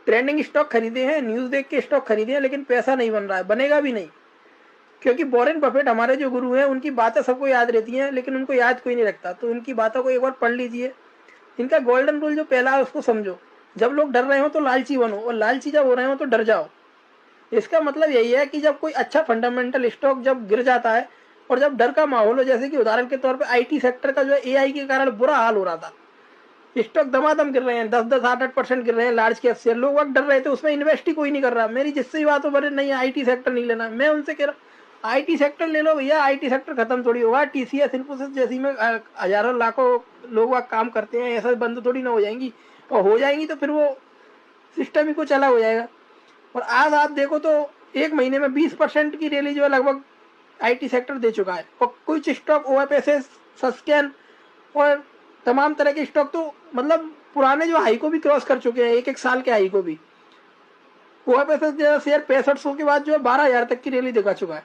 Trending stock खरीदे हैं, news देख के स्टॉक खरीदे हैं, लेकिन पैसा नहीं बन रहा है, बनेगा भी नहीं। क्योंकि वॉरेन बफेट हमारे जो गुरु हैं, उनकी बातें सबको याद रहती हैं, लेकिन उनको याद कोई नहीं रखता। तो उनकी बातों को एक बार पढ़ लीजिए। इनका गोल्डन रूल जो पहला है उसको समझो। जब लोग डर रहे हो तो लालची बनो, और लालची जब हो रहे हो तो डर जाओ। इसका मतलब यही है कि जब कोई अच्छा फंडामेंटल स्टॉक जब गिर जाता है और जब डर का माहौल हो, जैसे कि उदाहरण के तौर पे आईटी सेक्टर का जो है एआई के कारण बुरा हाल हो रहा था, स्टॉक दमादम गिर रहे हैं, 10-10, 8-8% गिर रहे हैं लार्ज कैप शेयर। लोग वक्त डर रहे थे, उसमें इन्वेस्ट ही कोई नहीं कर रहा। मेरी जिससे भी बात हो, बोले नहीं आईटी सेक्टर नहीं लेना, मैं उनसे कह रहा आईटी सेक्टर ले लो भैया, आईटी सेक्टर खत्म थोड़ी होगा। टीसीएस इन्फोसिस जैसी में हजारों लाखों लोग वहाँ काम करते हैं, ऐसा बंद थोड़ी ना हो जाएंगी, और हो जाएंगी तो फिर वो सिस्टम ही कुछ अलग हो जाएगा। और आज आप देखो तो एक महीने में 20% की रैली जो है लगभग आईटी सेक्टर दे चुका है। और कुछ स्टॉक ओएफएसएस, सस्कैन और तमाम तरह के स्टॉक तो मतलब पुराने जो हाई को भी क्रॉस कर चुके हैं, 1-1 साल के हाई को भी। ओएफएसएस शेयर 6500 के बाद जो है 12,000 तक की रैली दिखा चुका है,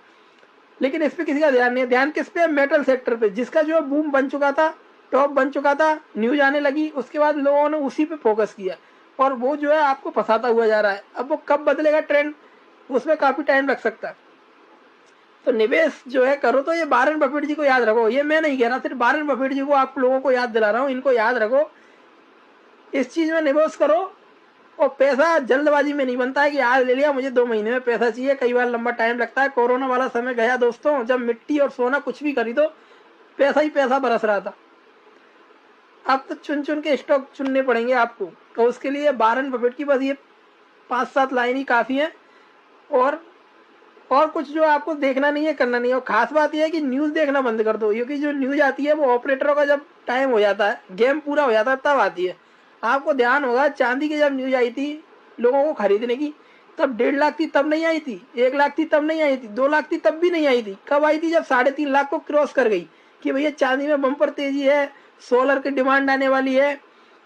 लेकिन इस पे किसी का ध्यान नहीं है। ध्यान किस पे? मेटल सेक्टर पे, जिसका जो है बूम बन चुका था, टॉप बन चुका था, न्यूज आने लगी, उसके बाद लोगों ने उसी पे फोकस किया, और वो जो है आपको फंसाता हुआ जा रहा है। अब वो कब बदलेगा ट्रेंड, उसमें काफी टाइम लग सकता है। तो निवेश जो है करो तो ये वॉरेन बफेट जी को याद रखो। ये मैं नहीं कह रहा, सिर्फ वॉरेन बफेट जी को आप लोगों को याद दिला रहा हूँ। इनको याद रखो, इस चीज में निवेश करो। और पैसा जल्दबाजी में नहीं बनता है कि आज ले लिया मुझे 2 महीने में पैसा चाहिए, कई बार लंबा टाइम लगता है। कोरोना वाला समय गया दोस्तों, जब मिट्टी और सोना कुछ भी खरीदो पैसा ही पैसा बरस रहा था। अब तो चुन चुन के स्टॉक चुनने पड़ेंगे आपको, तो उसके लिए वॉरेन बफेट की बस ये 5-7 लाइन ही काफी है। और कुछ जो आपको देखना नहीं है, करना नहीं है। और खास बात यह है कि न्यूज देखना बंद कर दो, क्योंकि जो न्यूज आती है वो ऑपरेटरों का जब टाइम हो जाता है, गेम पूरा हो जाता है, तब आती है। आपको ध्यान होगा चांदी की जब न्यूज आई थी लोगों को खरीदने की, तब 1.5 लाख थी तब नहीं आई थी, 1 लाख थी तब नहीं आई थी, 2 लाख थी तब भी नहीं आई थी। कब आई थी? जब 3.5 लाख को क्रॉस कर गई कि भैया चांदी में बम्पर तेजी है, सोलर की डिमांड आने वाली है,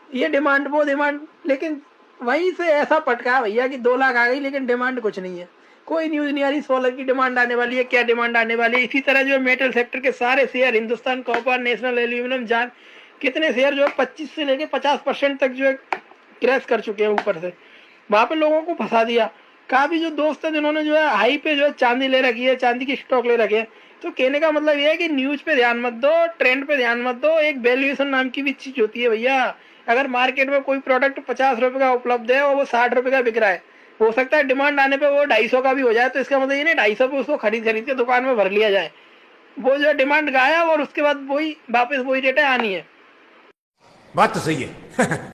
ये डिमांड वो डिमांड। लेकिन वहीं से ऐसा पटका भैया कि 2 लाख आ गई, लेकिन डिमांड कुछ नहीं है। कोई न्यूज नहीं आ रही सोलर की डिमांड आने वाली है, क्या डिमांड आने वाली है। इसी तरह जो मेटल सेक्टर के सारे share, Hindustan copper, national aluminium, जान, कितने शेयर जो है 25 से लेके 50% तक जो है क्रैश कर चुके हैं ऊपर से। वहां पे लोगों को फंसा दिया। काफी जो दोस्त है जिन्होंने जो है हाई पे जो है चांदी ले रखी है, चांदी की स्टॉक ले रखे है। तो कहने का मतलब ये है कि न्यूज पे ध्यान मत दो, ट्रेंड पे ध्यान मत दो। एक वैल्यूएशन नाम की भी चीज होती है भैया। अगर मार्केट में कोई प्रोडक्ट 50 रुपए का उपलब्ध है और वो 60 रुपए का बिक रहा है, हो सकता है डिमांड आने पे वो 250 का भी हो जाए। तो इसका मतलब ये नहीं 250 पे उसको खरीद के दुकान में भर लिया जाए। वो जो है डिमांड गायब, और उसके बाद वही वापस वही रेट आनी है। बात तो सही है।